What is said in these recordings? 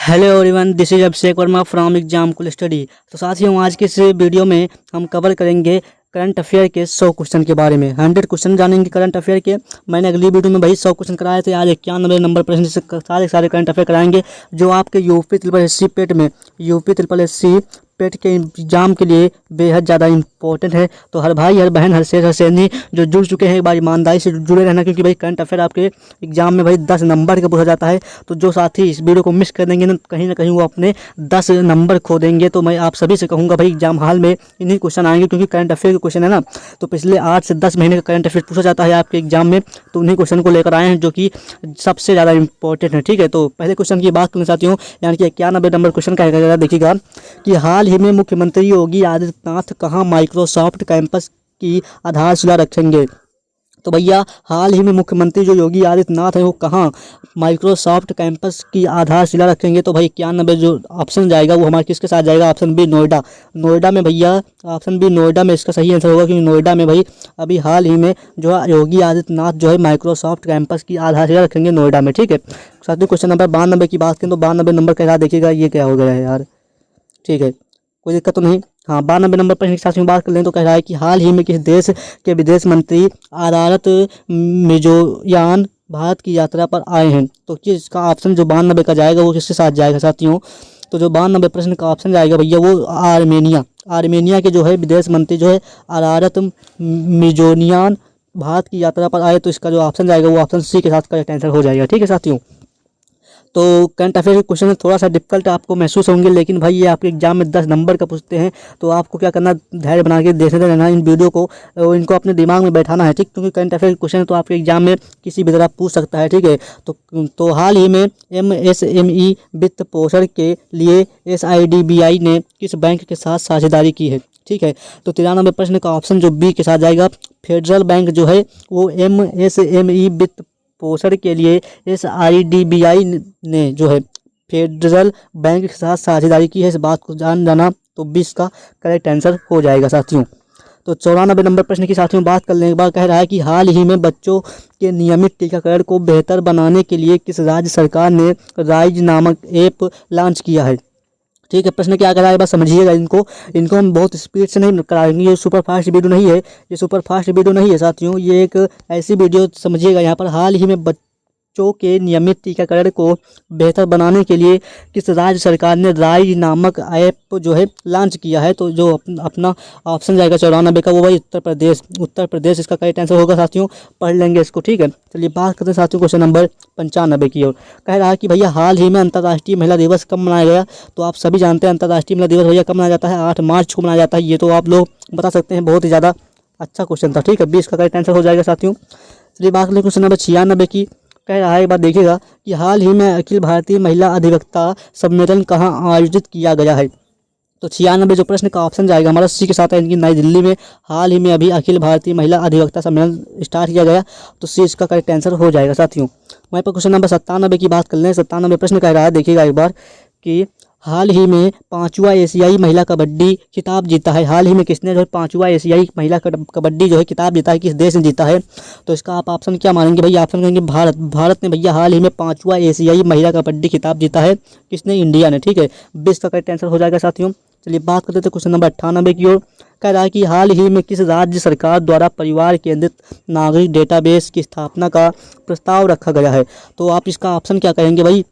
Hello everyone, this is Abhishek Verma from exam कुल study. तो साथियों, आज के इस वीडियो में हम कवर करेंगे करंट अफेयर के 100 क्वेश्चन के बारे में। 100 क्वेश्चन जानेंगे करंट अफेयर के। मैंने अगली वीडियो में भाई 100 क्वेश्चन कराए थे। आज 91 नंबर प्रश्न से सारे करंट अफेयर कराएंगे जो आपके यूपी ट्रिपल एससी पेट में पेट के एग्जाम के लिए बेहद ज़्यादा इंपॉर्टेंट है। तो हर भाई, हर बहन, हर शेर, हर शेरनी जो जुड़ चुके हैं, एक बार ईमानदारी से जुड़े रहना, क्योंकि भाई करंट अफेयर आपके एग्जाम में भाई 10 नंबर का पूछा जाता है। तो जो साथी इस वीडियो को मिस कर देंगे ना कहीं वो अपने 10 नंबर खो देंगे। तो मैं आप सभी से कहूँगा भाई, एग्जाम हॉल में इन्हीं क्वेश्चन आएंगे, क्योंकि करंट अफेयर के क्वेश्चन है ना, तो पिछले 8 से 10 महीने का करंट अफेयर पूछा जाता है आपके एग्जाम में। तो उन्हीं क्वेश्चन को लेकर आए हैं जो कि सबसे ज़्यादा इंपॉर्टेंट है। ठीक है, तो पहले क्वेश्चन की बात करना चाहती हूँ, यानी कि 91 नंबर क्वेश्चन का है। देखिएगा कि हाल ही में मुख्यमंत्री योगी आदित्यनाथ कहाँ माइक्रोसॉफ्ट कैंपस की आधारशिला रखेंगे। तो भैया, हाल ही में मुख्यमंत्री जो योगी आदित्यनाथ है वो कहाँ माइक्रोसॉफ्ट कैंपस की आधारशिला रखेंगे। तो भाई 91 जो ऑप्शन जाएगा वो हमारे किसके साथ जाएगा? Option B, Noida. नोएडा में भैया, ऑप्शन बी नोएडा में इसका सही आंसर होगा, क्योंकि नोएडा में भाई अभी हाल ही में जो है योगी आदित्यनाथ जो है माइक्रोसॉफ्ट कैंपस की आधारशिला रखेंगे नोएडा में। ठीक है, साथ ही क्वेश्चन नंबर 92 की बात करें तो 92 नंबर के साथ देखिएगा ये क्या हो गया है यार। ठीक है, कोई दिक्कत तो नहीं। हाँ, 92 नंबर प्रश्न के साथ में बात कर लें तो कह रहा है कि हाल ही में किस देश के विदेश मंत्री आरारत मिजोयान भारत की यात्रा पर आए हैं। तो किसका ऑप्शन जो 92 का जाएगा वो किसके साथ जाएगा साथियों? तो जो 92 प्रश्न का ऑप्शन जाएगा भैया वो आर्मेनिया के जो है विदेश मंत्री जो है आरारत मिजोनियान भारत की यात्रा पर आए। तो इसका जो ऑप्शन जाएगा वो ऑप्शन सी के साथ करेक्ट आंसर हो जाएगा। ठीक है साथियों, तो करंट अफेयर के क्वेश्चन थोड़ा सा डिफिकल्ट आपको महसूस होंगे, लेकिन भाई ये आपके एग्जाम में 10 नंबर का पूछते हैं। तो आपको क्या करना, धैर्य बना के देखते रहना इन वीडियो को, इनको अपने दिमाग में बैठाना है। ठीक, क्योंकि करंट अफेयर के क्वेश्चन तो आपके एग्जाम में किसी भी तरह पूछ सकता है। ठीक है, तो हाल ही में MSME वित्त पोषण के लिए SIDBI ने किस बैंक के साथ साझेदारी की है। ठीक है, तो 93 प्रश्न का ऑप्शन जो बी के साथ जाएगा, फेडरल बैंक जो है वो MSME वित्त पोषण के लिए SIDBI ने जो है फेडरल बैंक के साथ साझेदारी की है। इस बात को जान जाना तो 20 का करेक्ट आंसर हो जाएगा साथियों। तो 94 नंबर प्रश्न की साथियों बात कर लें। एक बार कह रहा है कि हाल ही में बच्चों के नियमित टीकाकरण को बेहतर बनाने के लिए किस राज्य सरकार ने राइज नामक ऐप लॉन्च किया है। ठीक है, प्रश्न क्या कर रहा है बस समझिएगा। इनको हम बहुत स्पीड से नहीं कराएंगे, ये सुपर फास्ट वीडियो नहीं है, साथियों। ये एक ऐसी वीडियो समझिएगा, यहाँ पर हाल ही में बच्चों के नियमित टीकाकरण को बेहतर बनाने के लिए किस राज्य सरकार ने राइज नामक ऐप जो है लॉन्च किया है। तो जो अपना ऑप्शन जाएगा 94 का वो भाई उत्तर प्रदेश इसका करेक्ट आंसर होगा साथियों। पढ़ लेंगे इसको। ठीक है, चलिए बात करते हैं साथियों क्वेश्चन नंबर 95 की ओर। कह रहा है कि भैया हाल ही में अंतर्राष्ट्रीय महिला दिवस कब मनाया गया। तो आप सभी जानते हैं अंतर्राष्ट्रीय महिला दिवस भैया कब मनाया जाता है? 8 मार्च को मनाया जाता है। ये तो आप लोग बता सकते हैं, बहुत ही ज़्यादा अच्छा क्वेश्चन था। ठीक है, 20 का करेक्ट आंसर हो जाएगा साथियों। चलिए बात करें क्वेश्चन नंबर 96 की। कह रहा है, एक बार देखिएगा कि हाल ही में अखिल भारतीय महिला अधिवक्ता सम्मेलन कहाँ आयोजित किया गया है। तो 96 जो प्रश्न का ऑप्शन जाएगा हमारा सी के साथ है, इनकी नई दिल्ली में हाल ही में अभी अखिल भारतीय महिला अधिवक्ता सम्मेलन स्टार्ट किया गया। तो सी इसका करेक्ट आंसर हो जाएगा साथियों। वहीं पर क्वेश्चन नंबर 97 की बात कर लें। 97 प्रश्न कह रहा है, देखिएगा एक बार कि हाल ही में 5वां एशियाई महिला कबड्डी खिताब जीता है। हाल ही में किसने जो है 5वां एशियाई महिला कबड्डी जो है खिताब जीता है, किस देश ने जीता है। तो इसका आप ऑप्शन क्या मानेंगे भैया? ऑप्शन कहेंगे भारत ने भैया हाल ही में 5वां एशियाई महिला कबड्डी खिताब जीता है। किसने? इंडिया ने। ठीक है, 20 का करेक्ट आंसर हो जाएगा साथियों। चलिए बात करते थे क्वेश्चन नंबर 98 की ओर। कह रहा है कि हाल ही में किस राज्य सरकार द्वारा परिवार केंद्रित नागरिक डेटाबेस की स्थापना का प्रस्ताव रखा गया है। तो आप इसका ऑप्शन क्या कहेंगे भाई?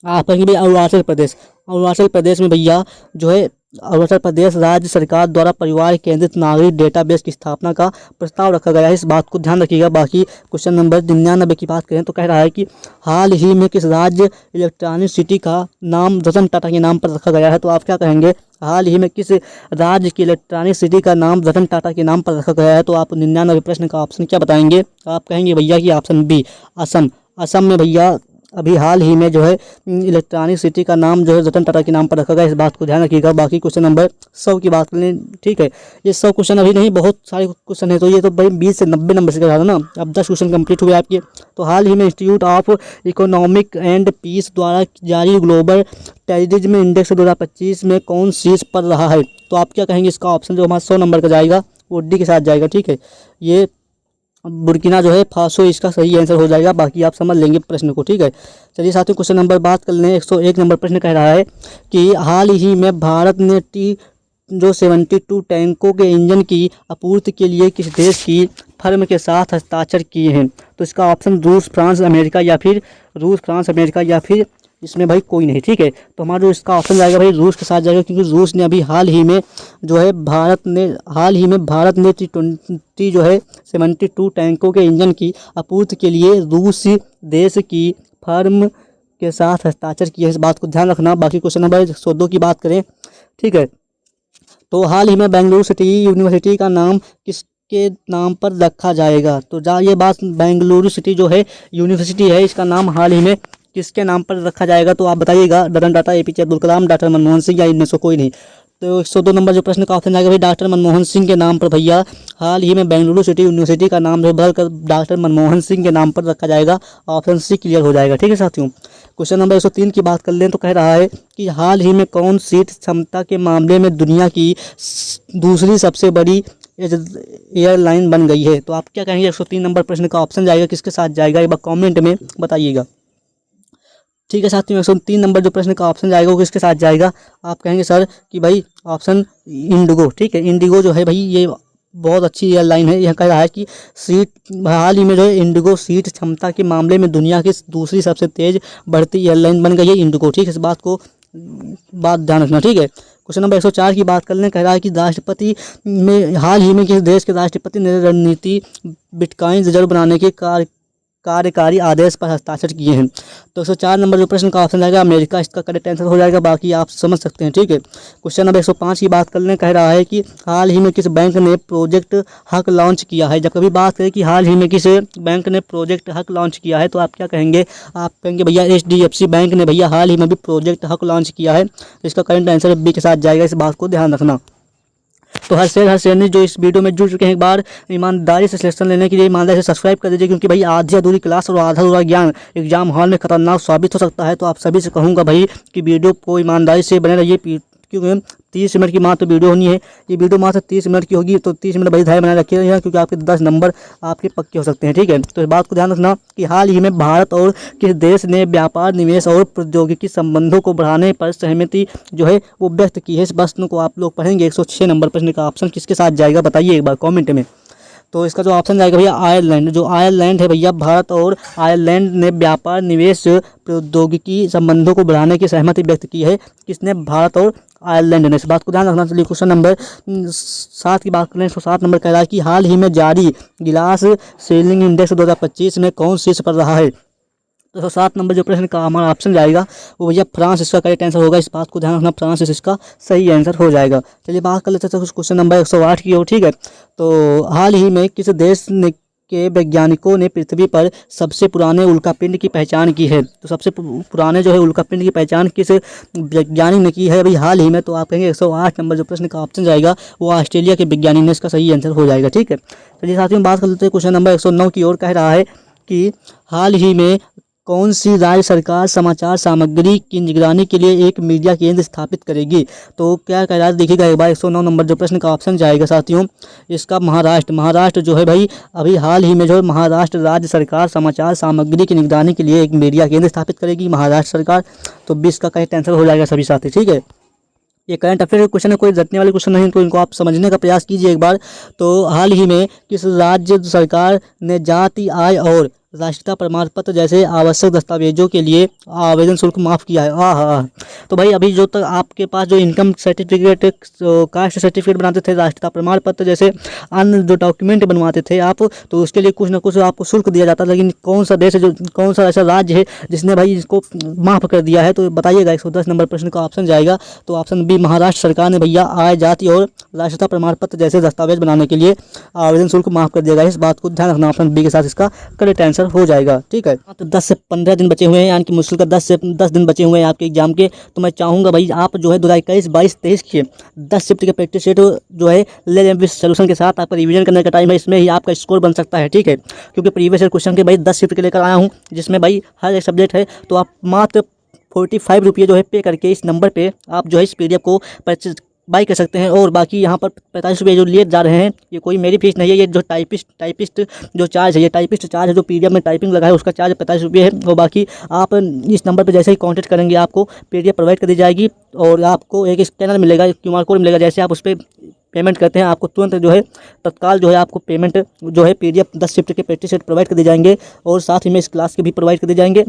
आप कहेंगे भाई अरुणाचल प्रदेश में भैया जो है अरुणाचल प्रदेश राज्य सरकार द्वारा परिवार केंद्रित नागरिक डेटाबेस की स्थापना का प्रस्ताव रखा गया है। इस बात को ध्यान रखिएगा। बाकी क्वेश्चन नंबर 99 की बात करें तो कह रहा है कि हाल ही में किस राज्य इलेक्ट्रॉनिक सिटी का नाम रतन टाटा के नाम पर रखा गया है। तो आप क्या कहेंगे? हाल ही में किस राज्य की इलेक्ट्रॉनिक सिटी का नाम रतन टाटा के नाम पर रखा गया है। तो आप 99 प्रश्न का ऑप्शन क्या बताएंगे? आप कहेंगे भैया कि ऑप्शन बी, असम में भैया अभी हाल ही में जो है इलेक्ट्रॉनिक सिटी का नाम जो है रतन टाटा के नाम पर रखा गया। इस बात को ध्यान रखिएगा। बाकी क्वेश्चन नंबर 100 की बात करें। ठीक है, ये 100 क्वेश्चन अभी नहीं, बहुत सारे क्वेश्चन है। तो ये तो भाई 20 से 90 नंबर से करा था ना। अब 10 क्वेश्चन कंप्लीट हुए आपके। तो हाल ही में Institute of Economic and Peace द्वारा जारी ग्लोबल टेररिज्म इंडेक्स 2025 में कौन शीर्ष पर रहा है। तो आप क्या कहेंगे? इसका ऑप्शन जो हमारा 100 नंबर का जाएगा वो डी के साथ जाएगा। ठीक है, ये बुर्किना जो है फासो इसका सही आंसर हो जाएगा। बाकी आप समझ लेंगे प्रश्न को, ठीक है। चलिए साथियों क्वेश्चन नंबर बात कर लें। 101 नंबर प्रश्न कह रहा है कि हाल ही में भारत ने जो 72 टैंकों के इंजन की आपूर्ति के लिए किस देश की फर्म के साथ हस्ताक्षर किए हैं। तो इसका ऑप्शन रूस, फ्रांस, अमेरिका या फिर रूस, फ्रांस, अमेरिका या फिर इसमें भाई कोई नहीं, ठीक है। तो हमारा जो इसका ऑप्शन जाएगा भाई रूस के साथ जाएगा, क्योंकि रूस ने अभी हाल ही में जो है भारत ने T20 जो है 72 टैंकों के इंजन की आपूर्ति के लिए रूस देश की फर्म के साथ हस्ताक्षर किए। इस बात को ध्यान रखना। बाकी क्वेश्चन नंबर 102 की बात करें, ठीक है। तो हाल ही में बेंगलुरु सिटी यूनिवर्सिटी का नाम किसके नाम पर रखा जाएगा। तो ये बात बेंगलुरु सिटी जो है यूनिवर्सिटी है, इसका नाम हाल ही में किसके नाम पर रखा जाएगा। तो आप बताइएगा, रतन टाटा, APJ अब्दुल कलाम, डॉक्टर मनमोहन सिंह या इनमें से कोई नहीं। तो 102 नंबर जो प्रश्न का ऑप्शन आएगा भाई डॉक्टर मनमोहन सिंह के नाम पर भैया हाल ही में बेंगलुरु सिटी यूनिवर्सिटी का नाम जो बदलकर डॉक्टर मनमोहन सिंह के नाम पर रखा जाएगा। ऑप्शन सी क्लियर हो जाएगा, ठीक है साथियों। क्वेश्चन नंबर 103 की बात कर लें तो कह रहा है कि हाल ही में कौन सीट क्षमता के मामले में दुनिया की दूसरी सबसे बड़ी एयरलाइन बन गई है। तो आप क्या कहेंगे। 103 नंबर प्रश्न का ऑप्शन जाएगा किसके साथ जाएगा, एक बार कॉमेंट में बताइएगा, ठीक है साथियों। 103 नंबर जो प्रश्न का ऑप्शन जाएगा वो किसके साथ जाएगा। आप कहेंगे सर कि भाई ऑप्शन इंडिगो, ठीक है। इंडिगो जो है भाई ये बहुत अच्छी एयरलाइन है। यह कह रहा है कि सीट हाल ही में जो है इंडिगो सीट क्षमता के मामले में दुनिया की दूसरी सबसे तेज बढ़ती एयरलाइन बन गई है इंडिगो, ठीक है। इस बात ध्यान रखना, ठीक है। क्वेश्चन नंबर 104 की बात कर लें। कह रहा है कि राष्ट्रपति में हाल ही में किस देश के राष्ट्रपति ने रणनीति बिटकॉइन रिजर्व बनाने के कार्यकारी आदेश पर हस्ताक्षर किए हैं। तो 104 नंबर जो प्रश्न का ऑप्शन आएगा अमेरिका, इसका करेक्ट आंसर हो जाएगा। बाकी आप समझ सकते हैं, ठीक है। क्वेश्चन नंबर 105 की बात कर लें। कह रहा है कि हाल ही में किस बैंक ने प्रोजेक्ट हक लॉन्च किया है। जब कभी बात करें कि हाल ही में किस बैंक ने प्रोजेक्ट हक लॉन्च किया है तो आप क्या कहेंगे। आप कहेंगे भैया HDFC बैंक ने भैया हाल ही में भी प्रोजेक्ट हक लॉन्च किया है। इसका करेक्ट आंसर बी के साथ जाएगा। इस बात को ध्यान रखना। तो हर शेयर जो इस वीडियो में जुड़ चुके हैं, एक बार ईमानदारी से सिलेक्शन लेने के लिए ईमानदारी से सब्सक्राइब कर दीजिए, क्योंकि भाई आधी अधूरी क्लास और आधा अधूरा ज्ञान एग्जाम हॉल में खतरनाक साबित हो सकता है। तो आप सभी से कहूँगा भाई कि वीडियो को ईमानदारी से बने रहिए, क्योंकि 30 मिनट की मात्र वीडियो होनी है। ये वीडियो मात्र 30 मिनट की होगी, तो 30 मिनट भाई धैर्य बनाए रखिए, क्योंकि आपके 10 नंबर आपके पक्के हो सकते हैं, ठीक है। तो इस बात को ध्यान रखना कि हाल ही में भारत और किस देश ने व्यापार, निवेश और प्रौद्योगिकी संबंधों को बढ़ाने पर सहमति जो है वो व्यक्त की है। इस प्रश्न को आप लोग पढ़ेंगे। 106 नंबर प्रश्न का ऑप्शन किसके साथ जाएगा बताइए एक बार कॉमेंट में। तो इसका जो ऑप्शन जाएगा भैया आयरलैंड। जो आयरलैंड है भैया, भारत और आयरलैंड ने व्यापार, निवेश, प्रौद्योगिकी संबंधों को बढ़ाने की सहमति व्यक्त की है। किसने, भारत और आयरलैंड ने। इस बात को ध्यान रखना। चलिए क्वेश्चन नंबर 7 की बात करें। 107 नंबर कह रहा है कि हाल ही में जारी गिलास सेलिंग इंडेक्स 2025 में कौन शीर्ष पर रहा है। तो 7 नंबर जो प्रश्न का हमारा ऑप्शन जाएगा वो भैया फ्रांस इसका करेक्ट आंसर होगा। इस बात को ध्यान रखना, फ्रांस इसका सही आंसर हो जाएगा। चलिए बात कर लेते हैं क्वेश्चन नंबर 108 की ओर, ठीक है। तो हाल ही में किस देश के वैज्ञानिकों ने पृथ्वी पर सबसे पुराने उल्कापिंड की पहचान की है। तो सबसे पुराने जो है उल्कापिंड की पहचान किस वैज्ञानिक ने की है अभी हाल ही में। तो आप कहेंगे 108 नंबर जो प्रश्न का ऑप्शन जाएगा वो ऑस्ट्रेलिया के वैज्ञानिक ने इसका सही आंसर हो जाएगा, ठीक है। चलिए साथियों बात कर लेते हैं क्वेश्चन नंबर 109 की ओर। कह रहा है कि हाल ही में कौन सी राज्य सरकार समाचार सामग्री की निगरानी के लिए एक मीडिया केंद्र स्थापित करेगी। तो क्या कह रहा है देखिएगा एक बार। 109 नंबर जो प्रश्न का ऑप्शन जाएगा साथियों इसका महाराष्ट्र जो है भाई अभी हाल ही में जो महाराष्ट्र राज्य सरकार समाचार सामग्री की निगरानी के लिए एक मीडिया केंद्र स्थापित करेगी महाराष्ट्र सरकार। तो 20 का करेक्ट आंसर हो जाएगा सभी साथी, ठीक है। ये करंट अफेयर क्वेश्चन है, कोई रटने वाले क्वेश्चन नहीं, तो इनको आप समझने का प्रयास कीजिए एक बार। तो हाल ही में किस राज्य सरकार ने जाति, आय और राष्ट्रीयता प्रमाण पत्र जैसे आवश्यक दस्तावेजों के लिए आवेदन शुल्क माफ़ किया है। हाँ। तो भाई अभी जो तक आपके पास जो इनकम सर्टिफिकेट, कास्ट सर्टिफिकेट बनाते थे, राष्ट्रीयता प्रमाण पत्र जैसे अन्य जो डॉक्यूमेंट बनवाते थे आप, तो उसके लिए कुछ ना कुछ आपको शुल्क दिया जाता है। लेकिन कौन सा देश है, जो कौन सा ऐसा राज्य है जिसने भाई इसको माफ़ कर दिया है, तो बताइएगा। 110 नंबर प्रश्न का ऑप्शन जाएगा। तो ऑप्शन बी महाराष्ट्र सरकार ने भैया आय, जाति और राष्ट्रीयता प्रमाण पत्र जैसे दस्तावेज बनाने के लिए आवेदन शुल्क माफ़ कर दिया गया। इस बात को ध्यान रखना, ऑप्शन बी के साथ इसका करेक्ट आंसर हो जाएगा, ठीक है। तो 10 से 15 दिन बचे हुए हैं, यानी कि मुश्किल का 10 से 10 दिन बचे हुए हैं आपके एग्जाम के। तो मैं चाहूँगा भाई आप जो है 2021, 22, 23 के 10 शिफ्ट के प्रैक्टिस सेट जो है ले लें विद सॉल्यूशन के साथ। आपका रिवीजन करने का टाइम है, इसमें ही आपका स्कोर बन सकता है, ठीक है। क्योंकि प्रीवियस ईयर क्वेश्चन के भाई 10 शिफ्ट के लेकर आया हूँ, जिसमें भाई हर एक सब्जेक्ट है। तो आप मात्र 45 रुपये जो है पे करके इस नंबर पर आप जो है इस PDF को परचेज बाई कर सकते हैं। और बाकी यहाँ पर 45 रुपये जो लिए जा रहे हैं, ये कोई मेरी फीस नहीं है, ये जो टाइपिस्ट जो चार्ज है, ये टाइपिस्ट चार्ज है जो PDF में टाइपिंग लगा है उसका चार्ज 45 रुपये है। और बाकी आप इस नंबर पर जैसे ही कॉन्टेक्ट करेंगे आपको PDF प्रोवाइड कर दी जाएगी और आपको एक स्कैनर मिलेगा, QR कोड मिलेगा। जैसे आप उस पर पेमेंट करते हैं आपको तुरंत जो है तत्काल जो है आपको पेमेंट जो है PDF 10 शिफ्ट के प्रैक्टिस सेट प्रोवाइड कर दिए जाएंगे और साथ ही में इस क्लास के भी प्रोवाइड कर दिए जाएंगे।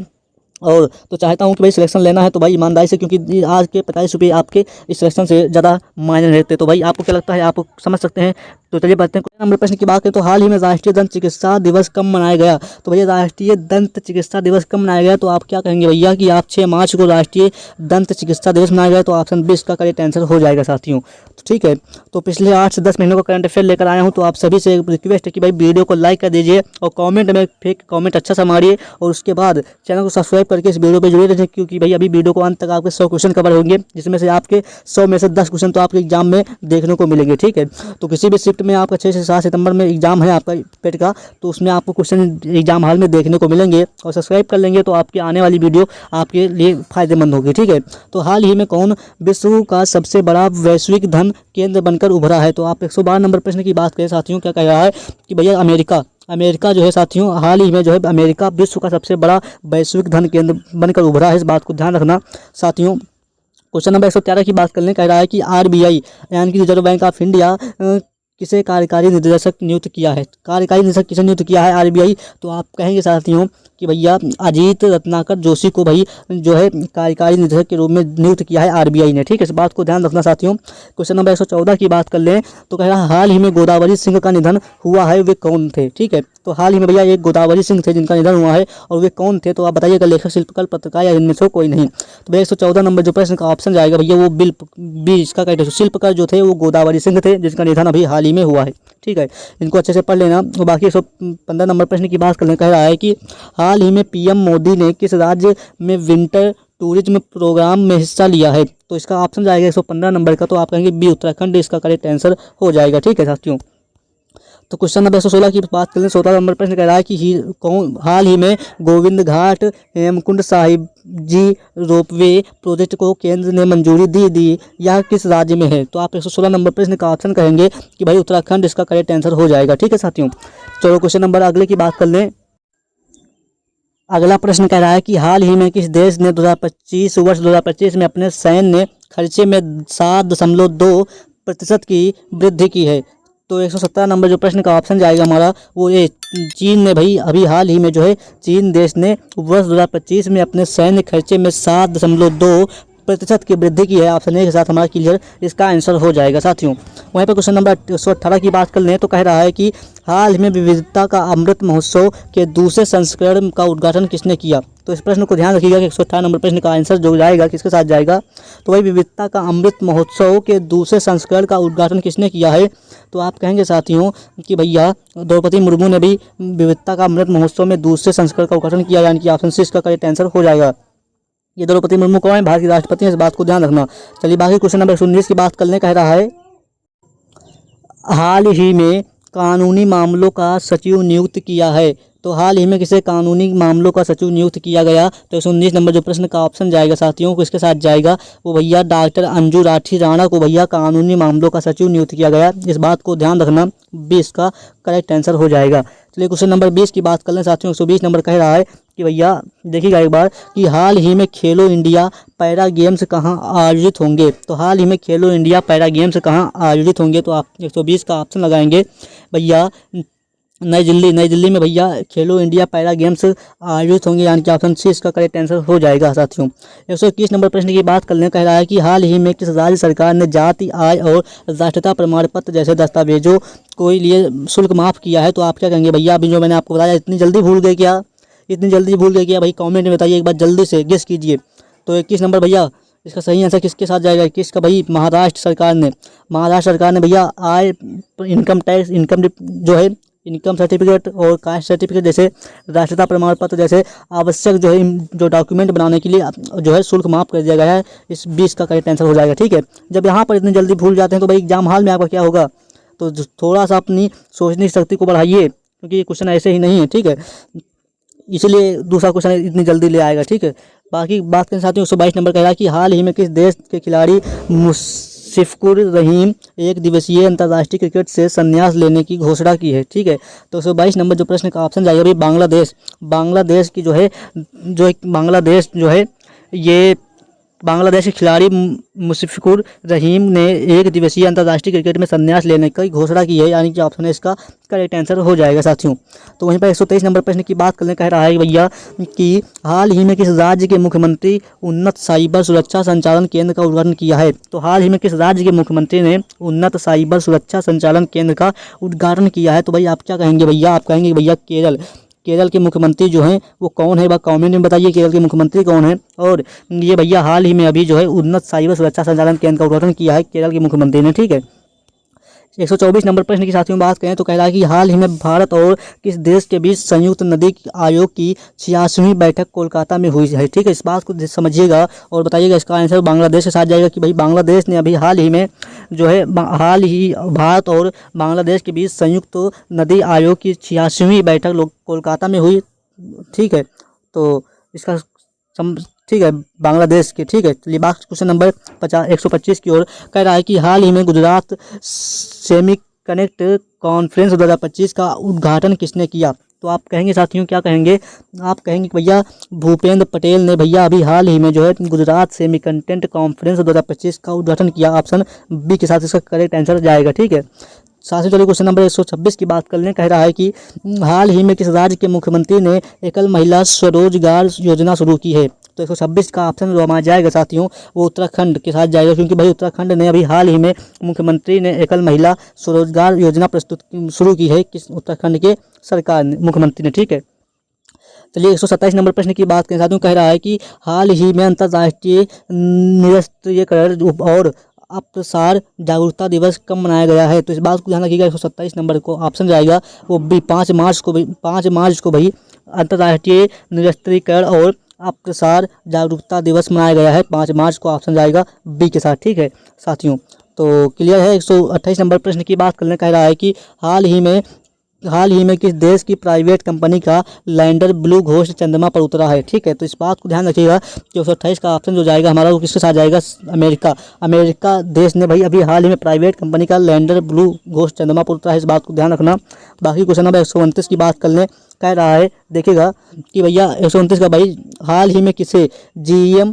और तो चाहता हूँ कि भाई सिलेक्शन लेना है तो भाई ईमानदारी से, क्योंकि आज के 45 रुपये आपके इस सिलेक्शन से ज़्यादा मायने रहते। तो भाई आपको क्या लगता है, आप समझ सकते हैं। तो चलिए बढ़ते हैं नंबर प्रश्न की बात करें। तो हाल ही में राष्ट्रीय दंत चिकित्सा दिवस कब मनाया गया? तो भैया राष्ट्रीय दंत चिकित्सा दिवस कब मनाया गया? तो आप क्या कहेंगे भैया कि आप 6 मार्च को राष्ट्रीय दंत चिकित्सा दिवस मनाया गया। तो ऑप्शन 20 का करेक्ट आंसर हो जाएगा साथियों। तो ठीक है, तो पिछले 8 से 10 महीनों का करंट अफेयर लेकर आया हूँ। तो आप सभी से रिक्वेस्ट है कि भाई वीडियो को लाइक कर दीजिए और कमेंट में फेक कमेंट अच्छा सा मारिए और उसके बाद चैनल को सब्सक्राइब करके इस वीडियो पे जुड़े रहिए, क्योंकि भाई अभी वीडियो को अंत तक आपके 100 क्वेश्चन कवर होंगे, जिसमें से आपके 100 में से 10 क्वेश्चन तो आपके एग्जाम में देखने को मिलेंगे। ठीक है, तो किसी भी शिफ्ट में आपका 6 से 7 सितंबर में एग्जाम है आपका पेट का, तो उसमें आपको क्वेश्चन एग्जाम हॉल में देखने को मिलेंगे। और सब्सक्राइब कर लेंगे तो आपकी आने वाली वीडियो आपके लिए फायदेमंद होगी। ठीक है, तो हाल ही में कौन विश्व का सबसे बड़ा वैश्विक धन केंद्र बनकर उभरा है? तो आप 112 नंबर प्रश्न की बात करें साथियों, क्या कह रहा है कि भैया अमेरिका जो है साथियों, हाल ही में जो है अमेरिका विश्व का सबसे बड़ा वैश्विक धन केंद्र बनकर उभरा है। इस बात को ध्यान रखना साथियों। क्वेश्चन नंबर 113 की बात करने कह रहा है कि RBI यानी कि रिजर्व बैंक ऑफ इंडिया किसे कार्यकारी निर्देशक नियुक्त किया है? कार्यकारी निदेशक किसे नियुक्त किया है RBI? तो आप कहेंगे साथियों कि भैया अजीत रत्नाकर जोशी को भाई जो है कार्यकारी निदेशक के रूप में नियुक्त किया है RBI ने। ठीक है, इस बात को ध्यान रखना साथियों। क्वेश्चन नंबर 114 की बात कर लें तो कह रहा है हाल ही में गोदावरी सिंह का निधन हुआ है, वे कौन थे? ठीक है, तो हाल ही में भैया एक गोदावरी सिंह थे जिनका निधन हुआ है, और वे कौन थे? तो आप बताइएगा, लेखक, शिल्पकार, पत्रकार या इनमें से कोई नहीं। तो भैया 114 नंबर जो प्रश्न का ऑप्शन जाएगा भैया वो बी इसका करेक्ट। शिल्पकार जो थे वो गोदावरी सिंह थे जिनका निधन अभी हाल ही में हुआ है। ठीक है, इनको अच्छे से पढ़ लेना। और बाकी 115 नंबर प्रश्न की बात करने कह रहा है कि हाल ही में PM मोदी ने किस राज्य में विंटर टूरिज्म प्रोग्राम में हिस्सा लिया है? तो इसका ऑप्शन जाएगा 115 नंबर का, तो आप कहेंगे बी उत्तराखंड, इसका करेक्ट आंसर हो जाएगा। ठीक है साथियों, तो क्वेश्चन नंबर 116 की बात करें। 16 नंबर प्रश्न कह रहा है कि हाल ही में गोविंद घाट हेमकुंड साहिब जी रोपवे प्रोजेक्ट को केंद्र ने मंजूरी दी यह किस राज्य में है? तो आप 116 नंबर प्रश्न का ऑप्शन कहेंगे कि भाई उत्तराखंड, इसका करेक्ट आंसर हो जाएगा। ठीक है साथियों, चलो क्वेश्चन नंबर अगले की बात कर लें। अगला प्रश्न कह रहा है कि हाल ही में किस देश ने 2025 में अपने सैन्य खर्चे में 7.2% की वृद्धि की है? तो 117 नंबर जो प्रश्न का ऑप्शन जाएगा हमारा वो ये चीन ने भाई अभी हाल ही में जो है चीन देश ने वर्ष 2025 में अपने सैन्य खर्चे में 7.2% की वृद्धि की है। ऑप्शन ए के साथ हमारा क्लियर इसका आंसर हो जाएगा साथियों। वहीं पर क्वेश्चन नंबर 118 की बात कर लें तो कह रहा है कि हाल ही में विविधता का अमृत महोत्सव के दूसरे संस्करण का उद्घाटन किसने किया? तो इस प्रश्न को ध्यान रखिएगा कि 118 नंबर प्रश्न का आंसर जो जाएगा किसके साथ जाएगा? तो भाई विविधता का अमृत महोत्सव के दूसरे संस्करण का उद्घाटन किसने किया है? तो आप कहेंगे साथियों कि भैया द्रौपदी मुर्मू ने भी विविधता का अमृत महोत्सव में दूसरे संस्करण का उद्घाटन किया, यानी कि ऑप्शन सी इसका करेक्ट आंसर हो जाएगा। ये द्रौपदी मुर्मू कौन है? भारत की राष्ट्रपति है, इस बात को ध्यान रखना। चलिए बाकी क्वेश्चन नंबर 19 की बात करने कह रहा है हाल ही में कानूनी मामलों का सचिव नियुक्त किया है। तो हाल ही में किसे कानूनी मामलों का सचिव नियुक्त किया गया? तो 119 नंबर जो प्रश्न का ऑप्शन जाएगा साथियों को इसके साथ जाएगा वो भैया डॉक्टर अंजू राठी राणा को भैया कानूनी मामलों का सचिव नियुक्त किया गया। इस बात को ध्यान रखना, 20 का करेक्ट आंसर हो जाएगा। चलिए क्वेश्चन नंबर 20 की बात कर लें साथियों। 120 नंबर कह रहा है कि भैया देखिएगा एक बार कि हाल ही में खेलो इंडिया पैरा गेम्स कहाँ आयोजित होंगे? तो हाल ही में खेलो इंडिया पैरा गेम्स कहाँ आयोजित होंगे? तो आप 120 का ऑप्शन लगाएंगे भैया नई दिल्ली में भैया खेलो इंडिया पैरा गेम्स आयोजित होंगे, यानी कि ऑप्शन सी इसका करेक्ट आंसर हो जाएगा साथियों। 121 नंबर प्रश्न की बात करने कह रहा है कि हाल ही में किस राज्य सरकार ने जाति, आय और राष्ट्रीयता प्रमाण पत्र जैसे दस्तावेजों को लिए शुल्क माफ़ किया है? तो आप क्या कहेंगे भैया? अभी जो मैंने आपको बताया इतनी जल्दी भूल गए क्या? भाई कॉमेंट में बताइए, एक बार जल्दी से गेस कीजिए। तो 21 नंबर भैया इसका सही आंसर किसके साथ जाएगा? किसका भाई? महाराष्ट्र सरकार ने भैया आय, इनकम टैक्स, इनकम सर्टिफिकेट और कास्ट सर्टिफिकेट जैसे राष्ट्रीयता प्रमाण पत्र जैसे आवश्यक जो डॉक्यूमेंट बनाने के लिए जो है शुल्क माफ़ कर दिया गया है। इस 20 का करेक्ट आंसर हो जाएगा। ठीक है, जब यहाँ पर इतनी जल्दी भूल जाते हैं तो भाई एग्जाम हॉल में आपका क्या होगा? तो थोड़ा सा अपनी सोचने की शक्ति को बढ़ाइए, क्योंकि ये क्वेश्चन ऐसे ही नहीं है। ठीक है, इसलिए दूसरा क्वेश्चन इतनी जल्दी ले आएगा। ठीक है, बाकी बात करें साथियों 122 नंबर कह रहा है कि हाल ही में किस देश के खिलाड़ी मुशफ़िकुर रहीम एक दिवसीय अंतर्राष्ट्रीय क्रिकेट से संन्यास लेने की घोषणा की है। ठीक है, तो 122 नंबर जो प्रश्न का ऑप्शन जाएगा भाई बांग्लादेश की बांग्लादेश जो है ये बांग्लादेश के खिलाड़ी मुशफ़िकुर रहीम ने एक दिवसीय अंतर्राष्ट्रीय क्रिकेट में संन्यास लेने की घोषणा की है, यानी कि ऑप्शन है इसका करेक्ट आंसर हो जाएगा साथियों। तो वहीं पर 123 नंबर प्रश्न की बात करने कह रहा है भैया कि हाल ही में किस राज्य के मुख्यमंत्री उन्नत साइबर सुरक्षा संचालन केंद्र का उद्घाटन किया है। तो हाल ही में किस राज्य के मुख्यमंत्री ने उन्नत साइबर सुरक्षा संचालन केंद्र का उद्घाटन किया है। तो भाई आप क्या कहेंगे भैया, आप कहेंगे भैया केरल के मुख्यमंत्री जो हैं वो कौन है, वह कमेंट में बताइए केरल के मुख्यमंत्री कौन है। और ये भैया हाल ही में अभी जो है उन्नत साइबर सुरक्षा संचालन केंद्र का उद्घाटन किया है केरल के मुख्यमंत्री ने। ठीक है, 124 नंबर प्रश्न की साथियों बात करें तो कह रहा है कि हाल ही में भारत और किस देश के बीच संयुक्त नदी आयोग की 86वीं बैठक कोलकाता में हुई है। ठीक है, इस बात को समझिएगा और बताइएगा। इसका आंसर बांग्लादेश के साथ जाएगा कि भाई बांग्लादेश ने अभी हाल ही भारत और बांग्लादेश के बीच संयुक्त नदी आयोग की 86वीं बैठक कोलकाता में हुई। ठीक है, तो इसका ठीक है बांग्लादेश के। ठीक है, चलिए बात क्वेश्चन नंबर 125 की ओर कह रहा है कि हाल ही में गुजरात सेमी कनेक्ट कॉन्फ्रेंस 2025 का उद्घाटन किसने किया। तो आप कहेंगे साथियों, क्या कहेंगे, आप कहेंगे कि भैया भूपेंद्र पटेल ने भैया अभी हाल ही में जो है गुजरात सेमी कंटेंट कॉन्फ्रेंस 2025 का उद्घाटन किया। ऑप्शन बी के साथ इसका करेक्ट आंसर जाएगा। ठीक है, साथ ही चलिए क्वेश्चन नंबर 126 की बात कर लें। कह रहा है कि हाल ही में किस राज्य के मुख्यमंत्री ने एकल महिला स्वरोजगार योजना शुरू की है। तो 126 का ऑप्शन जो हमारा जाएगा साथियों वो उत्तराखंड के साथ जाएगा, क्योंकि भाई उत्तराखंड ने अभी हाल ही में मुख्यमंत्री ने एकल महिला स्वरोजगार योजना शुरू की है किस उत्तराखंड के सरकार ने, मुख्यमंत्री ने। ठीक है, चलिए 127 नंबर प्रश्न की बात करें साथियों। कह रहा है कि हाल ही में अंतर्राष्ट्रीय निरस्त्रीकरण और अपसार जागरूकता दिवस कब मनाया गया है। तो इस बात को ध्यान रखिएगा। 127 नंबर को ऑप्शन जाएगा वो भी 5 मार्च को भाई अंतर्राष्ट्रीय निरस्त्रीकरण और अपसार जागरूकता दिवस मनाया गया है 5 मार्च को। ऑप्शन जाएगा बी के साथ। ठीक है साथियों, तो क्लियर है। 128 नंबर प्रश्न की बात करने कह रहा है कि हाल ही में किस देश की प्राइवेट कंपनी का लैंडर ब्लू घोस्ट चंद्रमा पर उतरा है। ठीक है, तो इस बात को ध्यान रखिएगा कि 128 का ऑप्शन जो जाएगा हमारा वो किसके साथ जाएगा, अमेरिका देश ने भाई अभी हाल ही में प्राइवेट कंपनी का लैंडर ब्लू घोस्ट चंद्रमा पर उतरा है, इस बात को ध्यान रखना। बाकी क्वेश्चन नंबर 129 की बात कर लें। कह रहा है देखिएगा कि भैया 129 का भाई हाल ही में किसे GM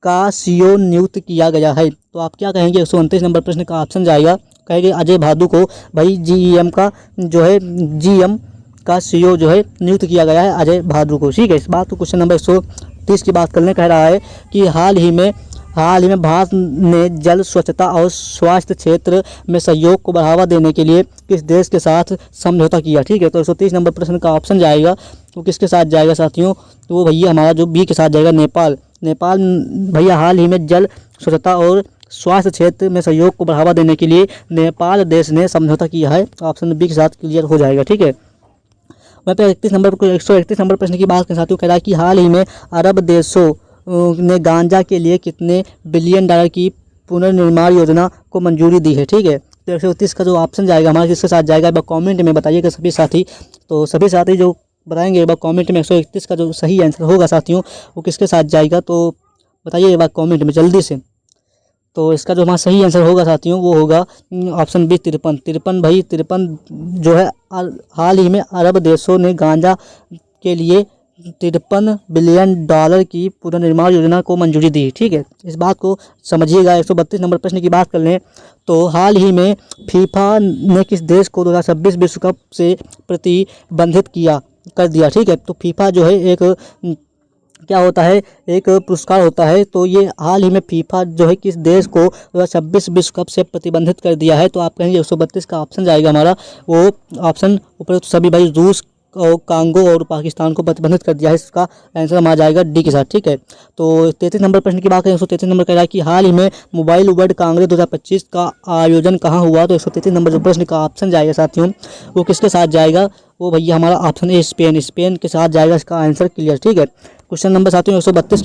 का CEO नियुक्त किया गया है। तो आप क्या कहेंगे, 129 नंबर प्रश्न का ऑप्शन जाएगा, कहेंगे अजय भादु को भाई GM का CEO जो है नियुक्त किया गया है अजय भादु को। ठीक है, इस बात को क्वेश्चन नंबर 130 की बात करने कह रहा है कि हाल ही में भारत ने जल स्वच्छता और स्वास्थ्य क्षेत्र में सहयोग को बढ़ावा देने के लिए किस देश के साथ समझौता किया। ठीक है, तो 130 नंबर प्रश्न का ऑप्शन जाएगा वो किसके साथ जाएगा साथियों, तो वो भैया हमारा जो बी के साथ जाएगा नेपाल भैया हाल ही में जल स्वच्छता और स्वास्थ्य क्षेत्र में सहयोग को बढ़ावा देने के लिए नेपाल देश ने समझौता किया है। ऑप्शन बी के साथ क्लियर हो जाएगा। ठीक है, वहाँ पे 131 नंबर प्रश्न की बात करें साथियों। कह रहा है कि हाल ही में अरब देशों ने गांजा के लिए कितने बिलियन डॉलर की पुनर्निर्माण योजना को मंजूरी दी है। ठीक है, तो 131 का जो ऑप्शन जाएगा हमारे किसके साथ जाएगा, एक बार कॉमेंट में बताइएगा सभी साथी। तो सभी साथी जो बताएंगे एक बार कॉमेंट में 131 का जो सही आंसर होगा साथियों वो किसके साथ जाएगा, तो बताइए एक बार कॉमेंट में जल्दी से। तो इसका जो हमारा सही आंसर होगा साथियों वो होगा ऑप्शन बी 53 जो है हाल ही में अरब देशों ने गांजा के लिए 53 बिलियन डॉलर की पुनर्निर्माण योजना को मंजूरी दी। ठीक है, इस बात को समझिएगा। 132 नंबर प्रश्न की बात कर लें तो हाल ही में फीफा ने किस देश को 2026 विश्व कप से प्रतिबंधित कर दिया। ठीक है, तो फीफा जो है एक क्या होता है, एक पुरस्कार होता है। तो ये हाल ही में फीफा जो है किस देश को 2026 विश्व कप से प्रतिबंधित कर दिया है। तो आप कहेंगे 132 का ऑप्शन जाएगा हमारा वो ऑप्शन ऊपर तो सभी भाई रूस और कांगो और पाकिस्तान को प्रतिबंधित कर दिया है। इसका आंसर हमारा जाएगा डी के साथ। ठीक है, तो 33 नंबर प्रश्न की बात करें 133 नंबर कह रहा है कि हाल ही में मोबाइल वर्ल्ड कांग्रेस 2025 का आयोजन कहाँ हुआ। तो 133 नंबर जो प्रश्न का ऑप्शन जाएगा साथियों वो किसके साथ जाएगा, वो भैया हमारा ऑप्शन ए स्पेन के साथ जाएगा। इसका आंसर क्लियर। ठीक है, क्वेश्चन नंबर साथियों 134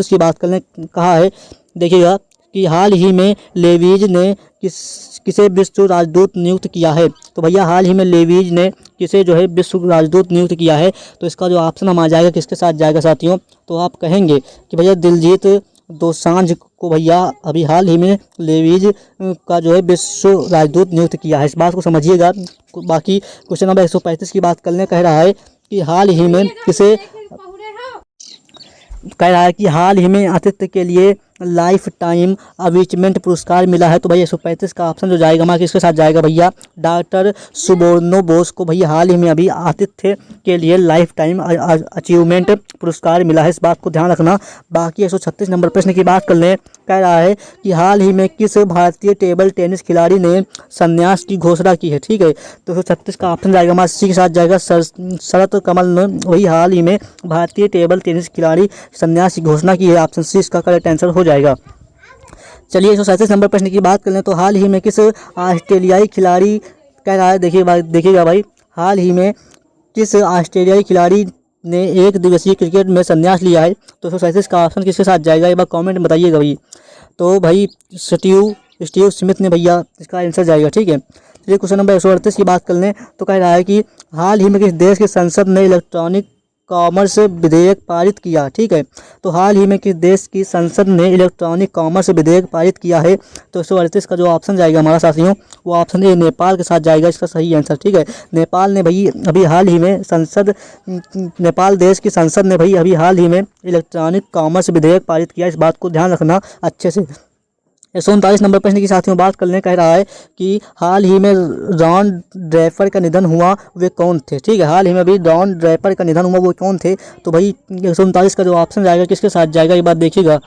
की बात करने कहा है। देखिएगा कि हाल ही में लेवीज ने किसे विश्व राजदूत नियुक्त किया है। तो भैया हाल ही में लेवीज ने किसे जो है विश्व राजदूत नियुक्त किया है। तो इसका जो ऑप्शन हमारा जाएगा किसके साथ जाएगा साथियों, तो आप कहेंगे कि भैया दिलजीत दोसांझ को भैया अभी हाल ही में लेवीज का जो है विश्व राजदूत नियुक्त किया है, इस बात को समझिएगा। बाकी क्वेश्चन नंबर 135 की बात करने कह रहा है कि हाल ही में किसे कह रहा है कि हाल ही में आतिथ्य के लिए लाइफ टाइम अचीवमेंट पुरस्कार मिला है। तो भैया 135 का ऑप्शन जो जाएगा हमारा किसके साथ जाएगा भैया, डॉक्टर सुबोर्णो बोस को भैया हाल ही में अभी आतिथ्य के लिए लाइफ टाइम अचीवमेंट पुरस्कार मिला है, इस बात को ध्यान रखना। बाकी 136 नंबर प्रश्न की बात कर लें, कह रहा है कि हाल ही में किस भारतीय टेबल टेनिस खिलाड़ी ने संन्यास की घोषणा की है। ठीक है, तो 136 का ऑप्शन जाएगा हमारा सी के साथ जाएगा, शरत कमल ने वही हाल ही में भारतीय टेबल टेनिस खिलाड़ी संन्यास की घोषणा की है, ऑप्शन सी इसका करेक्ट आंसर हो जाएगा। चलिए 137 नंबर प्रश्न की बात कर लें, तो हाल ही में किस ऑस्ट्रेलियाई खिलाड़ी, कह रहा है देखिएगा भाई, हाल ही में किस ऑस्ट्रेलियाई खिलाड़ी ने एक दिवसीय क्रिकेट में संन्यास लिया है। तो 137 का ऑप्शन किसके साथ जाएगा, एक बार कमेंट में बताइएगा भाई। तो भाई स्टीव स्मिथ ने भैया इसका आंसर जाएगा। ठीक है, चलिए क्वेश्चन नंबर 138 की बात कर लें, तो कह रहा है कि हाल ही में किस देश की संसद ने इलेक्ट्रॉनिक कॉमर्स विधेयक पारित किया। ठीक है, तो हाल ही में किस देश की संसद ने इलेक्ट्रॉनिक कॉमर्स विधेयक पारित किया है। तो 138 का जो ऑप्शन जाएगा हमारा साथियों, वो ऑप्शन ए नेपाल के साथ जाएगा, इसका सही आंसर। ठीक है, नेपाल ने भाई अभी हाल ही में नेपाल देश की संसद ने भाई अभी हाल ही में इलेक्ट्रॉनिक कॉमर्स विधेयक पारित किया, इस बात को ध्यान रखना अच्छे से। 139 नंबर प्रश्न की साथियों बात करने कह रहा है कि हाल ही में रॉन ड्रैपर का निधन हुआ, वे कौन थे। ठीक है, हाल ही में भी रॉन ड्रैपर का निधन हुआ, वो कौन थे। तो भाई 139 का जो ऑप्शन जाएगा किसके साथ जाएगा, ये बात देखिएगा।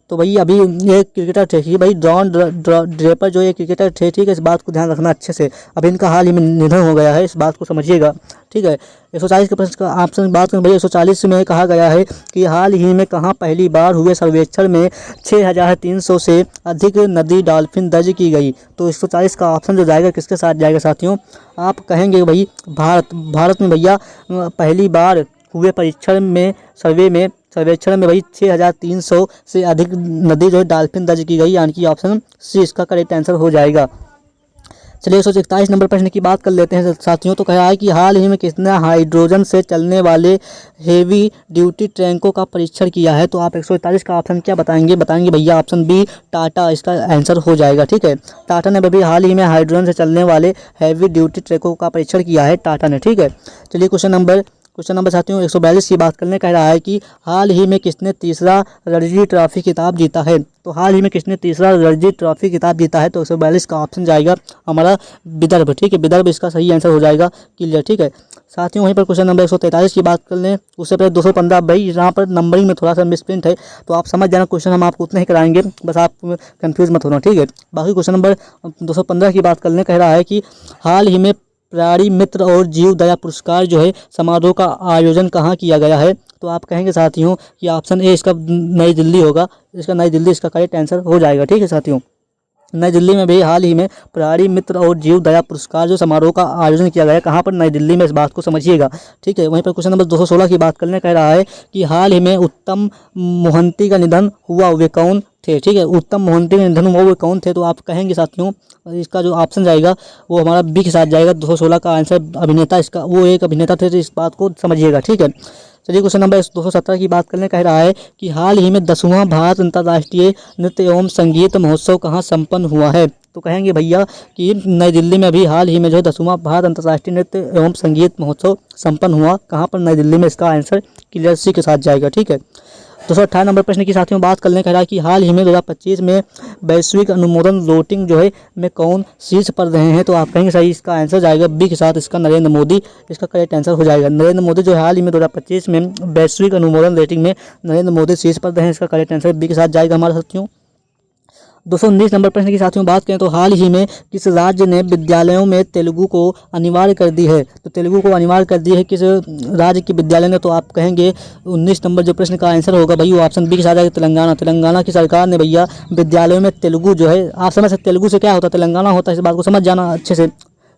तो भाई अभी ये क्रिकेटर थे कि भाई रॉन ड्रैपर जो ये क्रिकेटर थे। ठीक है, इस बात को ध्यान रखना अच्छे से, अभी इनका हाल ही में निधन हो गया है, इस बात को समझिएगा। ठीक है, 140 के प्रश्न का ऑप्शन बात करें भैया, 140 में कहा गया है कि हाल ही में कहाँ पहली बार हुए सर्वेक्षण में 6300 से अधिक नदी डॉल्फिन दर्ज की गई। तो 140 का ऑप्शन जो जाएगा किसके साथ जाएगा साथियों, आप कहेंगे भाई भारत में भैया पहली बार हुए सर्वेक्षण में भाई 6300 से अधिक नदी जो है डॉल्फिन दर्ज की गई, यानी कि ऑप्शन सी इसका करेक्ट आंसर हो जाएगा। चलिए 141 नंबर प्रश्न की बात कर लेते हैं साथियों, तो कहा है कि हाल ही में किसने हाइड्रोजन से चलने वाले हेवी ड्यूटी ट्रकों का परीक्षण किया है। तो आप 141 का ऑप्शन क्या बताएंगे भैया, ऑप्शन बी टाटा इसका आंसर हो जाएगा। ठीक है, टाटा ने अभी हाल ही में हाइड्रोजन से चलने वाले हैवी ड्यूटी ट्रकों का परीक्षण किया है टाटा ने। ठीक है, चलिए क्वेश्चन नंबर साथियों 142 की बात करने कह रहा है कि हाल ही में किसने तीसरा रणजी ट्रॉफी खिताब जीता है। तो हाल ही में किसने तीसरा रणजी ट्रॉफी खिताब जीता है। तो 142 का ऑप्शन जाएगा हमारा विदर्भ। ठीक है, विदर्भ इसका सही आंसर हो जाएगा, क्लियर। ठीक है साथियों, वहीं पर क्वेश्चन नंबर 143 की बात कर लें, उससे पहले 215 भाई यहाँ पर नंबरिंग में थोड़ा सा मिसप्रिंट है, तो आप समझ जाना, क्वेश्चन हम आपको उतना ही कराएंगे, बस आप कंफ्यूज मत होना। ठीक है, बाकी क्वेश्चन नंबर 215 की बात करने कह रहा है कि हाल ही में प्राणी मित्र और जीव दया पुरस्कार जो है समारोह का आयोजन कहाँ किया गया है। तो आप कहेंगे साथियों कि ऑप्शन ए इसका नई दिल्ली होगा, इसका नई दिल्ली इसका करेक्ट आंसर हो जाएगा। ठीक है साथियों, नई दिल्ली में भी हाल ही में प्राणी मित्र और जीव दया पुरस्कार जो समारोह का आयोजन किया गया है, कहाँ पर, नई दिल्ली में, इस बात को समझिएगा। ठीक है, वहीं पर क्वेश्चन नंबर 216 की बात करने कह रहा है कि हाल ही में उत्तम मोहंती का निधन हुआ, वे कौन थे। ठीक है, उत्तम मोहंती का निधन हुआ, वो कौन थे। तो आप कहेंगे साथियों इसका जो ऑप्शन जाएगा वो हमारा बी के साथ जाएगा, 216 का आंसर अभिनेता, इसका वो एक अभिनेता थे, तो इस बात को समझिएगा। ठीक है, चलिए क्वेश्चन नंबर 217 की बात करने कह रहा है कि हाल ही में 10वां भारत अंतर्राष्ट्रीय नृत्य एवं संगीत महोत्सव कहाँ संपन्न हुआ है। तो कहेंगे भैया कि नई दिल्ली में अभी हाल ही में जो 10वां भारत अंतर्राष्ट्रीय नृत्य एवं संगीत महोत्सव संपन्न हुआ, कहाँ पर, नई दिल्ली में, इसका आंसर क्लियर सी के साथ जाएगा। ठीक है, 218 नंबर प्रश्न की साथियों बात करने कह रहा है कि हाल ही में 2025 में वैश्विक अनुमोदन रेटिंग जो है में कौन शीर्ष पर रहे हैं। तो आप कहेंगे सही इसका आंसर जाएगा बी के साथ, इसका नरेंद्र मोदी इसका करेक्ट आंसर हो जाएगा। नरेंद्र मोदी जो हाल ही में 2025 में वैश्विक अनुमोदन रेटिंग में नरेंद्र मोदी शीर्ष पर रहे हैं, इसका करेक्ट आंसर बी के साथ जाएगा हमारे साथियों। 219 नंबर प्रश्न की साथियों बात करें तो हाल ही में किस राज्य ने विद्यालयों में तेलुगु को अनिवार्य कर दी है। तो तेलुगु को अनिवार्य कर दी है किस राज्य के विद्यालय ने। तो आप कहेंगे 19 नंबर जो प्रश्न का आंसर होगा भाई वो ऑप्शन बी के साथ आएगा, तेलंगाना। तेलंगाना की सरकार ने भैया विद्यालयों में तेलुगु जो है, आप समझ सकते तेलुगु से क्या होता है, तेलंगाना होता है, इस बात को समझ जाना अच्छे से।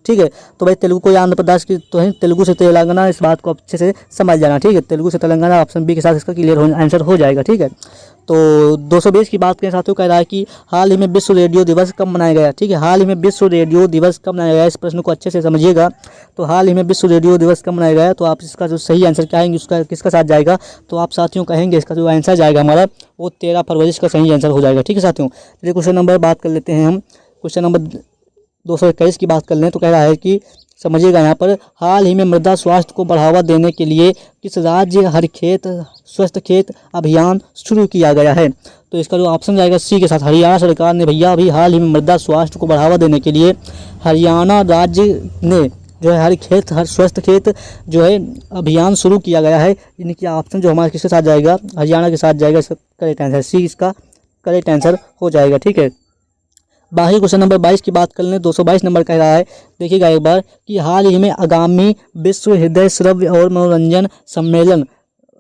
ठीक है, तो भाई तेलुगु को आंध्र प्रदेश की तो है, तेलुगु से तेलंगाना, इस बात को अच्छे से समझ जाना। ठीक है, तेलुगु से तेलंगाना, ऑप्शन बी के साथ इसका क्लियर आंसर हो जाएगा। ठीक है, तो 220 की बात करें साथियों, कह रहा है कि हाल ही में विश्व रेडियो दिवस कब मनाया गया। ठीक है, हाल ही में विश्व रेडियो दिवस कब मनाया गया, इस प्रश्न को अच्छे से समझिएगा। तो हाल ही में विश्व रेडियो दिवस कब मनाया गया, तो आप इसका जो सही आंसर क्या आएंगे, उसका किसका साथ जाएगा, तो आप साथियों कहेंगे इसका जो आंसर जाएगा हमारा वो 13 फरवरी इसका सही आंसर हो जाएगा। ठीक है साथियों, चलिए क्वेश्चन नंबर बात कर लेते हैं हम। क्वेश्चन नंबर 221 की बात कर लें तो कह रहा है कि समझिएगा यहाँ पर, हाल ही में मृदा स्वास्थ्य को बढ़ावा देने के लिए किस राज्य हर खेत स्वस्थ खेत अभियान शुरू किया गया है। तो इसका जो ऑप्शन जाएगा सी के साथ, हरियाणा सरकार ने भैया अभी हाल ही में मृदा स्वास्थ्य को बढ़ावा देने के लिए हरियाणा राज्य ने जो है हर खेत हर स्वस्थ खेत जो है अभियान शुरू किया गया है। इनकी ऑप्शन जो हमारे किसके साथ जाएगा, हरियाणा के साथ जाएगा। इसका करेक्ट आंसर सी इसका करेक्ट आंसर हो जाएगा। ठीक है, बाकी क्वेश्चन नंबर 22 की बात कर लें। 222 नंबर कह रहा है, देखिएगा एक बार कि हाल ही में आगामी विश्व हृदय श्रव्य और मनोरंजन सम्मेलन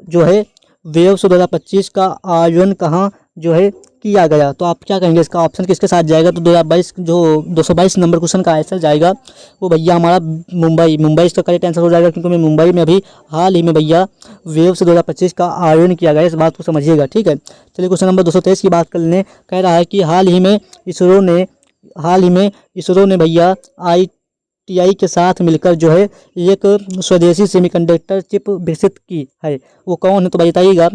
जो है वेव्स 2025 का आयोजन कहाँ जो है किया गया। तो आप क्या कहेंगे, इसका ऑप्शन किसके साथ जाएगा, तो 2022 जो 222 नंबर क्वेश्चन का आंसर जाएगा वो भैया हमारा मुंबई इसका करेक्ट आंसर हो जाएगा, क्योंकि मुंबई में अभी हाल ही में भैया वेव्स 2025 का आयोजन किया गया। इस बात को समझिएगा। ठीक है, चलिए क्वेश्चन नंबर 223 की बात कर लें। कह रहा है कि हाल ही में इसरो ने भैया ITI के साथ मिलकर जो है एक स्वदेशी सेमीकंडक्टर चिप विकसित की है, वो कौन है, तो बताइएगा।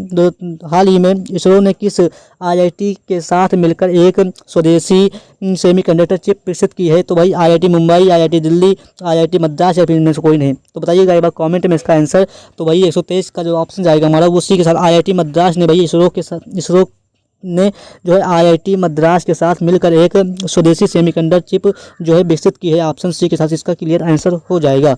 हाल ही में इसरो ने किस IIT के साथ मिलकर एक स्वदेशी सेमीकंडक्टर चिप विकसित की है, तो भाई IIT Mumbai, IIT Delhi, IIT Madras या फिर इनमें से कोई नहीं, तो बताइएगा एक बार कमेंट में इसका आंसर। तो भाई 123 का जो ऑप्शन जाएगा हमारा वो सी के साथ, IIT मद्रास ने भाई इसरो ने जो है IIT मद्रास के साथ मिलकर एक स्वदेशी सेमीकंडक्टर चिप जो है विकसित की है। ऑप्शन सी के साथ इसका क्लियर आंसर हो जाएगा।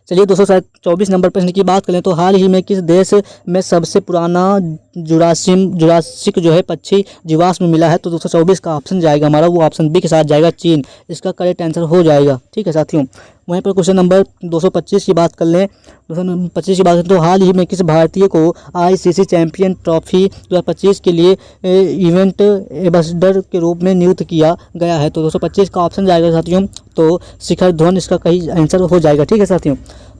चलिए 224 नंबर प्रश्न की बात करें तो हाल ही में किस देश में सबसे पुराना जुरासिक जो है पक्षी जीवाश्म मिला है, तो 224 का ऑप्शन जाएगा हमारा वो ऑप्शन बी के साथ जाएगा, चीन। इसका करेक्ट आंसर हो जाएगा। ठीक है साथियों, वहीं पर क्वेश्चन नंबर 225 की बात कर लें। 225 की बात करें तो हाल ही में किस भारतीय को ICC चैंपियन ट्रॉफी 2025 के लिए इवेंट एम्बेसडर के रूप में नियुक्त किया गया है, तो 225 का ऑप्शन जाएगा साथियों, तो शिखर धवन इसका कहीं आंसर हो जाएगा। ठीक है साथियों,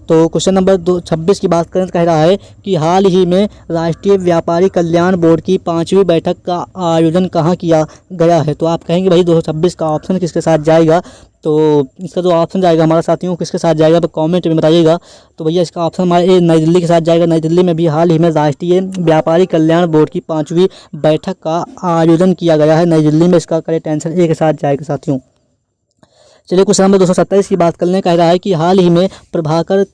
तो क्वेश्चन नंबर 26 की बात करें तो कह रहा है कि हाल ही में राष्ट्रीय व्यापारी कल्याण बोर्ड की 5वीं बैठक का आयोजन कहाँ किया गया है, तो आप कहेंगे भाई 226 का ऑप्शन किसके साथ जाएगा, तो इसका जो ऑप्शन जाएगा हमारा साथियों किसके साथ जाएगा, तो कमेंट में बताइएगा। तो भैया इसका ऑप्शन हमारे नई दिल्ली के साथ जाएगा। नई दिल्ली में भी हाल ही में राष्ट्रीय व्यापारी कल्याण बोर्ड की 5वीं बैठक का आयोजन किया गया है नई दिल्ली में। इसका करेक्ट आंसर ए के साथ जाएगा साथियों। चलिए क्वेश्चन नंबर 227 की बात करने कह रहा है कि हाल ही में प्रभाकर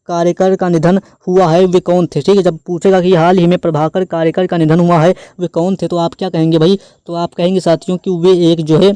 कारेकर का निधन हुआ है, वे कौन थे। ठीक है, जब पूछेगा कि हाल ही में प्रभाकर कारेकर का निधन हुआ है वे कौन थे, तो आप क्या कहेंगे भाई, तो आप कहेंगे साथियों कि वे एक जो है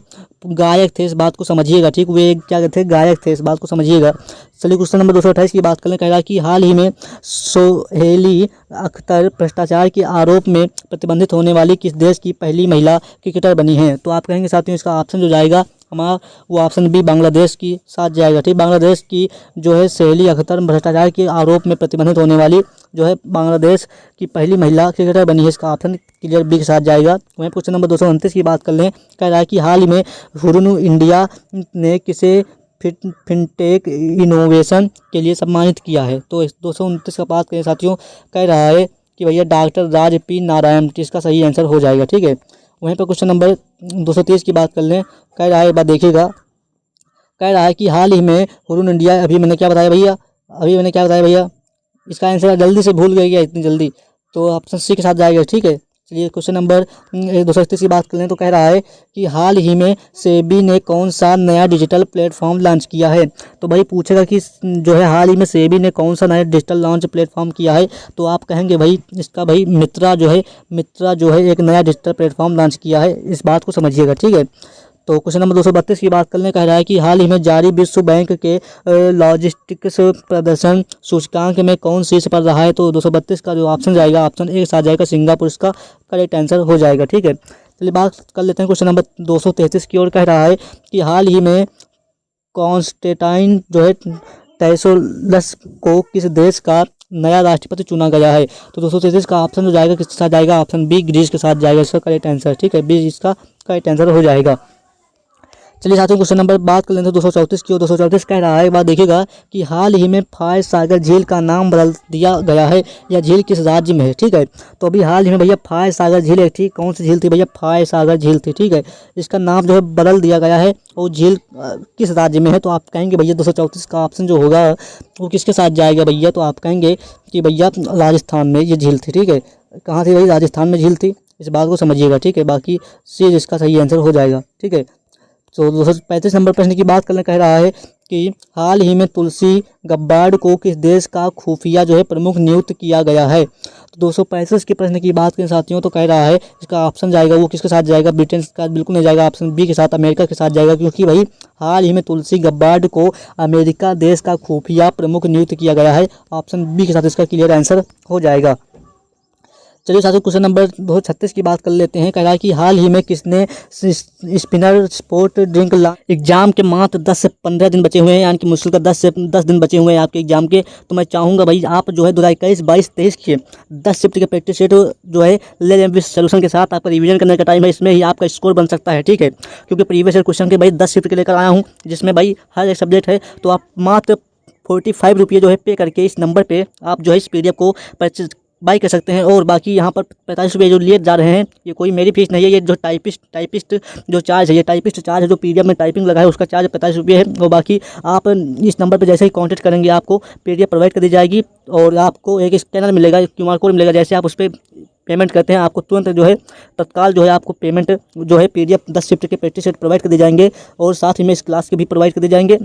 गायक थे। इस बात को समझिएगा। ठीक, वे एक क्या थे, गायक थे। इस बात को समझिएगा। चलिए क्वेश्चन नंबर 228 की बात करने कह रहा है कि हाल ही में सोहेली अख्तर भ्रष्टाचार के आरोप में प्रतिबंधित होने वाली किस देश की पहली महिला क्रिकेटर बनी है, तो आप कहेंगे साथियों इसका ऑप्शन जो जाएगा हमारा वो ऑप्शन बी बांग्लादेश की साथ जाएगा। ठीक, बांग्लादेश की जो है सोहेली अख्तर भ्रष्टाचार के आरोप में प्रतिबंधित होने वाली जो है बांग्लादेश की पहली महिला क्रिकेटर बनी है। इसका ऑप्शन क्लियर बी के साथ जाएगा। वहीं क्वेश्चन नंबर 229 की बात कर लें, कह रहा है कि हाल ही में हुरुन इंडिया ने किसे फिनटेक इनोवेशन के लिए सम्मानित किया है, तो 229 का बात करें साथियों, कह रहा है कि भैया डॉक्टर राज पी नारायण, जिसका सही आंसर हो जाएगा। ठीक है, वहीं पर क्वेश्चन नंबर 230 की बात कर लें, कह रहा है एक बात देखिएगा, कह रहा है कि हाल ही में हुरुन इंडिया अभी मैंने क्या बताया भैया, इसका आंसर जल्दी से भूल गए क्या इतनी जल्दी, तो ऑप्शन सी के साथ जाएगा। ठीक है, चलिए क्वेश्चन नंबर 231 की बात कर लें तो कह रहा है कि हाल ही में सेबी ने कौन सा नया डिजिटल प्लेटफॉर्म लॉन्च किया है, तो भाई पूछेगा कि जो है हाल ही में सेबी ने कौन सा नया डिजिटल लॉन्च प्लेटफॉर्म किया है, तो आप कहेंगे भाई इसका भाई मित्रा जो है एक नया डिजिटल प्लेटफॉर्म लॉन्च किया है। इस बात को समझिएगा। ठीक है, तो क्वेश्चन नंबर 232 की बात करने कह रहा है कि हाल ही में जारी विश्व बैंक के लॉजिस्टिक्स प्रदर्शन सूचकांक में कौन शीर्ष पर रहा है, तो 232 का जो ऑप्शन जाएगा ऑप्शन ए के साथ जाएगा, सिंगापुर। इसका करेक्ट आंसर हो जाएगा। ठीक है, चलिए बात कर लेते हैं क्वेश्चन नंबर 233 की ओर। कह रहा है कि हाल ही में कॉन्स्टेंटाइन जो है टेसोलस को किस देश का नया राष्ट्रपति चुना गया है, तो 233 का ऑप्शन जो जाएगा किसके साथ जाएगा, ऑप्शन बी ग्रीस के साथ जाएगा। इसका करेक्ट आंसर। ठीक है, बी इसका करेक्ट आंसर हो जाएगा। चलिए साथियों क्वेश्चन नंबर बात कर लेते हैं 234 की। और 234 कह रहा है, एक बार देखिएगा कि हाल ही में फाय सागर झील का नाम बदल दिया गया है, यह झील किस राज्य में है। ठीक है, तो अभी हाल ही में भैया फाय सागर झील एक थी, कौन सी झील थी भैया, फाय सागर झील थी। ठीक है, इसका नाम जो है बदल दिया गया है और झील किस राज्य में है। तो आप कहेंगे भैया 234 का ऑप्शन जो होगा वो किसके साथ जाएगा भैया, तो आप कहेंगे कि भैया राजस्थान में ये झील थी। ठीक है, कहाँ थी भाई, राजस्थान में झील थी, इस बात को समझिएगा। ठीक है, बाकी सी इसका सही आंसर हो जाएगा। ठीक है, तो 235 नंबर प्रश्न की बात करना कह रहा है कि हाल ही में तुलसी गब्बार्ड को किस देश का खुफिया जो है प्रमुख नियुक्त किया गया है। तो 235 के प्रश्न की बात करें साथियों तो कह रहा है इसका ऑप्शन जाएगा वो किसके साथ जाएगा, ब्रिटेन का बिल्कुल नहीं जाएगा, ऑप्शन बी के साथ अमेरिका के साथ जाएगा। क्योंकि भाई हाल ही में तुलसी गब्बार्ड को अमेरिका देश का खुफिया प्रमुख नियुक्त किया गया है, ऑप्शन बी के साथ इसका क्लियर आंसर हो जाएगा। चलिए साथियों क्वेश्चन नंबर 236 की बात कर लेते हैं। कह रहा है कि हाल ही में किसने स्पिनर स्पोर्ट ड्रिंक एग्जाम के मात्र 10 से 15 दिन बचे हुए हैं, यानी कि मुश्किल का 10 दिन बचे हुए हैं आपके एग्जाम के। तो मैं चाहूँगा भाई आप जो है 2021, 22, 23 के 10 शिफ्ट के प्रैक्टिस सेट जो है ले लें विद सोल्यूशन के साथ। आपका रिवीजन करने का टाइम है, इसमें ही आपका स्कोर बन सकता है। ठीक है, क्योंकि प्रीवियस ईयर क्वेश्चन के भाई 10 शिफ्ट के लेकर आया हूँ, जिसमें भाई हर एक सब्जेक्ट है। तो आप मात्र 45 रुपये जो है पे करके इस नंबर पे आप जो है इस PDF को परचेज बाई कर सकते हैं। और बाकी यहाँ पर 45 रुपये जो लिए जा रहे हैं, ये कोई मेरी फीस नहीं है, ये जो टाइपिस्ट जो चार्ज है, ये टाइपिस्ट चार्ज है, जो PDF में टाइपिंग लगा है उसका चार्ज 45 रुपये है। और बाकी आप इस नंबर पर जैसे ही कॉन्टेक्ट करेंगे आपको PDF प्रोवाइड कर दी जाएगी और आपको एक स्कैनर मिलेगा, QR कोड मिलेगा। जैसे आप उस पर पेमेंट करते हैं आपको तुरंत जो है तत्काल जो है आपको पेमेंट जो है PDF 10 शिफ्ट के प्रैक्टिस सेट प्रोवाइड कर दी जाएंगे और साथ ही में इस क्लास के भी प्रोवाइड कर दी जाएंगे।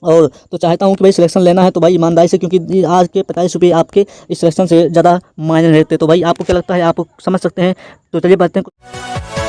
और तो चाहता हूँ कि भाई सिलेक्शन लेना है तो भाई ईमानदारी से, क्योंकि आज के 45 रुपये आपके इस सिलेक्शन से ज़्यादा मायने रहते हैं। तो भाई आपको क्या लगता है, आप समझ सकते हैं। तो चलिए बढ़ते हैं।